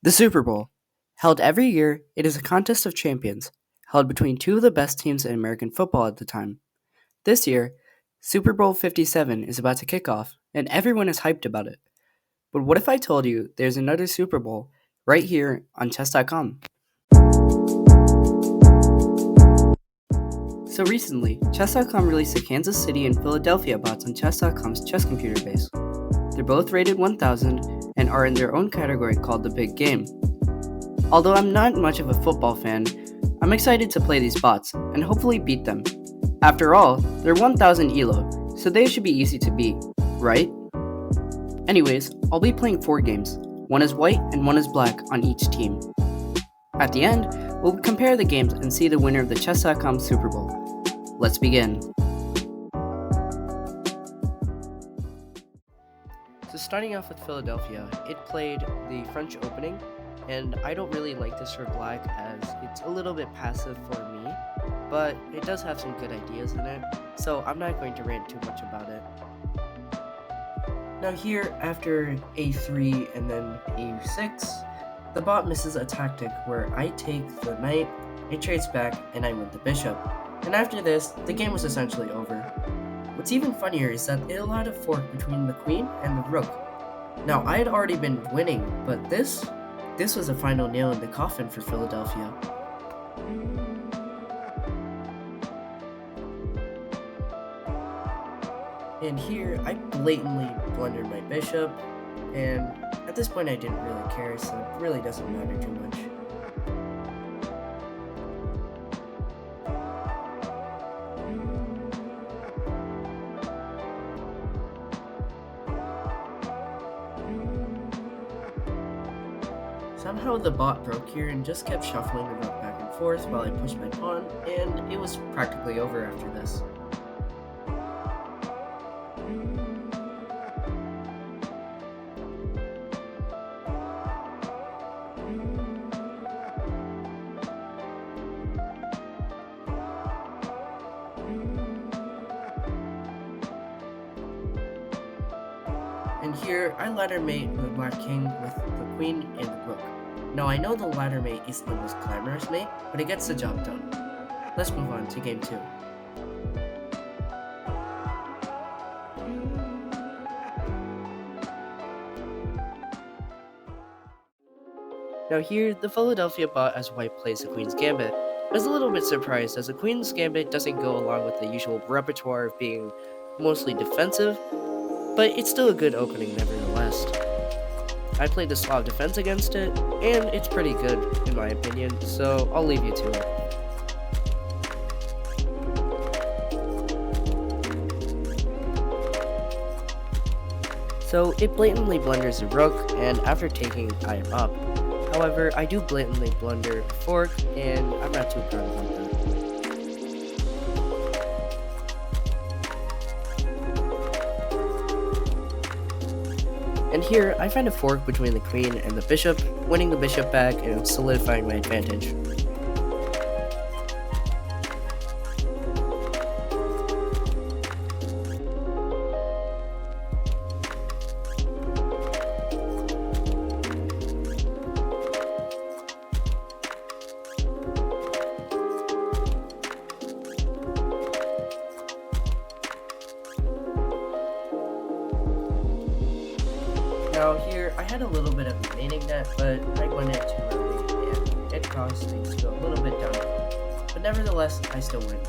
The Super Bowl. Held every year, it is a contest of champions, held between two of the best teams in American football at the time. This year, Super Bowl 57 is about to kick off, and everyone is hyped about it. But what if I told you there's another Super Bowl right here on chess.com? So recently, chess.com released the Kansas City and Philadelphia bots on chess.com's chess computer base. They're both rated 1000 and are in their own category called the Big Game. Although I'm not much of a football fan, I'm excited to play these bots and hopefully beat them. After all, they're 1000 ELO, so they should be easy to beat, right? Anyways, I'll be playing 4 games. One is white and one is black on each team. At the end, we'll compare the games and see the winner of the Chess.com Super Bowl. Let's begin. So starting off with Philadelphia, it played the French opening, and I don't really like this for black as it's a little bit passive for me, but it does have some good ideas in it, so I'm not going to rant too much about it. Now here, after a3 and then a6, the bot misses a tactic where I take the knight, it trades back, and I win the bishop. And after this, the game was essentially over. What's even funnier is that it allowed a fork between the queen and the rook. Now, I had already been winning, but this was a final nail in the coffin for Philadelphia. And here, I blatantly blundered my bishop, and at this point I didn't really care, so it really doesn't matter too much. Somehow the bot broke here and just kept shuffling the rook back and forth while I pushed my pawn, and it was practically over after this. And here, I ladder mate the black king with the queen and the rook. Now I know the ladder mate isn't the most glamorous mate, but it gets the job done. Let's move on to game 2. Now here, the Philadelphia bot as white plays the queen's gambit. I was a little bit surprised as the queen's gambit doesn't go along with the usual repertoire of being mostly defensive, but it's still a good opening nevertheless. I played the Slav defense against it, and it's pretty good in my opinion, so I'll leave you to it. So it blatantly blunders the rook, and after taking, I am up. However, I do blatantly blunder a fork, and I'm not too proud about that. And here, I find a fork between the queen and the bishop, winning the bishop back and solidifying my advantage. Now here, I had a little bit of a mating net, but I went in too early, and it caused things to go a little bit downhill. But nevertheless, I still win.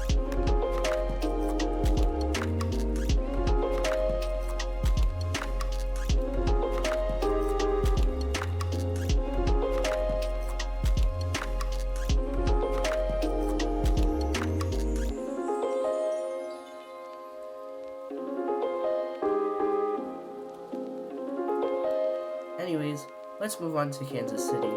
Anyways, let's move on to Kansas City.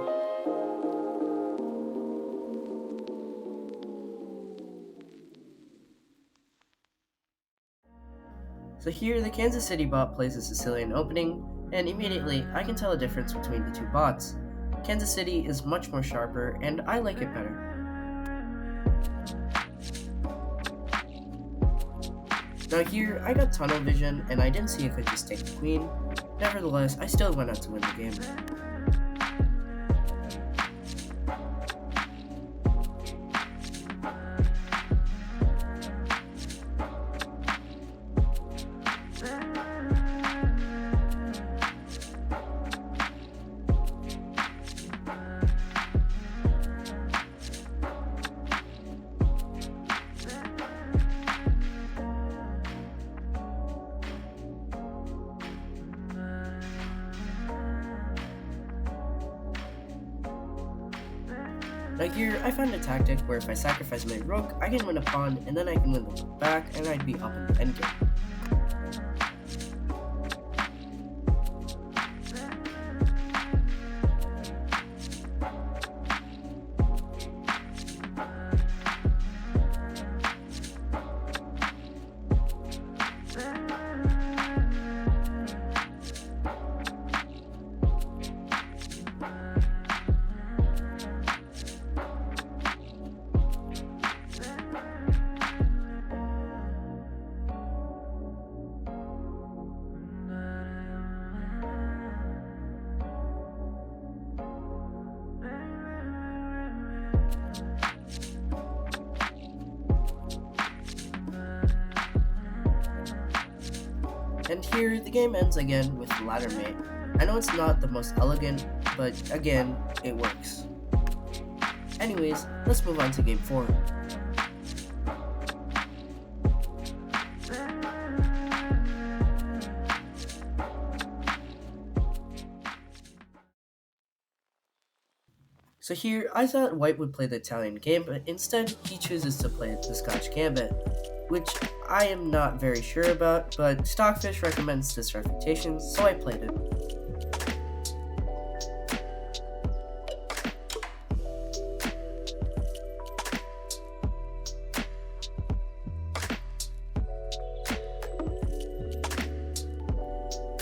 So here, the Kansas City bot plays a Sicilian opening, and immediately I can tell a difference between the two bots. Kansas City is much more sharper, and I like it better. Now here, I got tunnel vision, and I didn't see if I could just take the queen. Nevertheless, I still went out to win the game. Here, I found a tactic where if I sacrifice my rook, I can win a pawn, and then I can win the rook back, and I'd be up in the endgame. And here, the game ends again with ladder mate. I know it's not the most elegant, but again, it works. Anyways, let's move on to game 4. So here, I thought White would play the Italian game, but instead, he chooses to play the Scotch Gambit, which I am not very sure about, but Stockfish recommends this refutation, so I played it.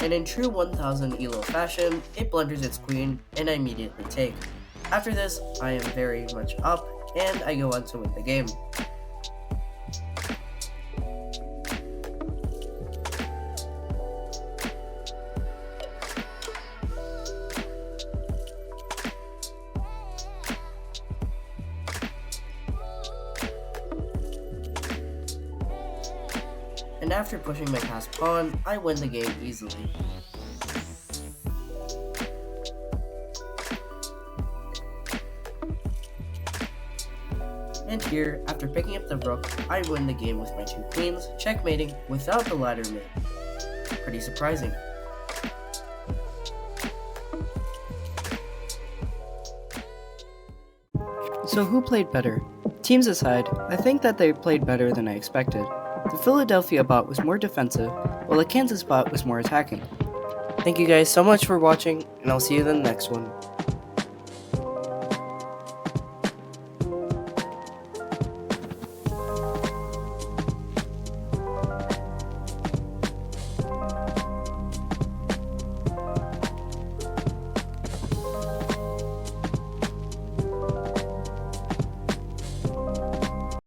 And in true 1000 ELO fashion, it blunders its queen, and I immediately take. After this, I am very much up, and I go on to win the game. And after pushing my passed pawn, I win the game easily. And here, after picking up the rook, I win the game with my 2 queens, checkmating without the ladder mate. Pretty surprising. So who played better? Teams aside, I think that they played better than I expected. The Philadelphia bot was more defensive, while the Kansas bot was more attacking. Thank you guys so much for watching, and I'll see you in the next one.